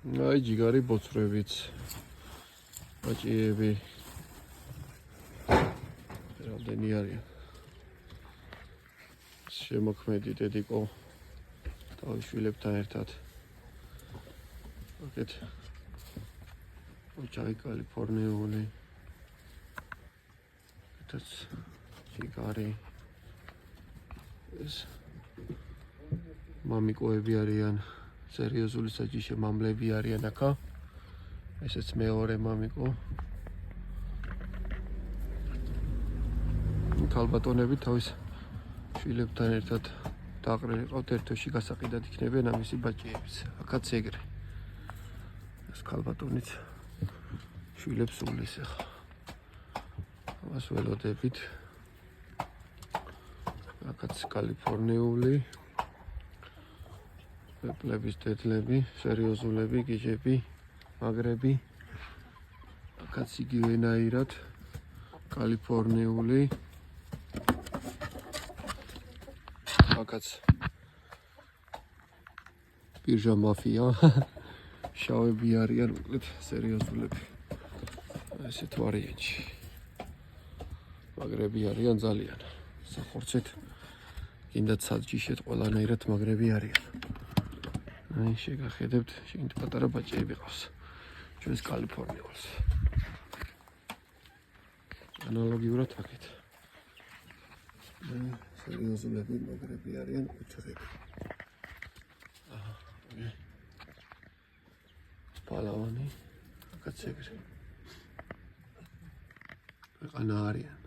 აი ჯიგარი ბოცრებიც. ბაჭიები. რამდენი არიან? შემოქმედი დედიკო თავის შვილებთან ერთად. აქეთ ოჯახი კალიფორნიული. აქეთაც ჯიგარი. ეს მამიკოები არიან. სერიოზული საჯიში მამლები არიან აქა. ესეც მეორე მამიკო. ქალბატონები თავის შვილებთან ერთად დაყრილი ყავთ ერთოში გასაყიდად იქნებიან ამისი ბაჭიებიც. აქაც ეგრე. ეს ქალბატონიც შვილებს უვლის ახლა. ამას ველოდებით. აქაც კალიფორნიული პეპლების დედლები, სერიოზულები, გიჟები, მაგრები. აქაც იგივენაირად კალიფორნიული. აქაც ბირჟა მაფია. შავები არიან უკლედ სერიოზულები. ესეთ ვარიანტში. მაგრები არიან ძალიან. სახორცეთ კიდაც საჯიშეთ ყველანაირად მაგრები არიან. აი შეგახედებთ, შეგინთ პატარა ბაჭიები ყავს. ჩვენს კალიფორნიულს. ანალოგიურად აქეთ. სერიოზულები მაგრები არიან უცხოები. აჰა. პალავანი, აქაც ეგრე. ქვეყანა არიან.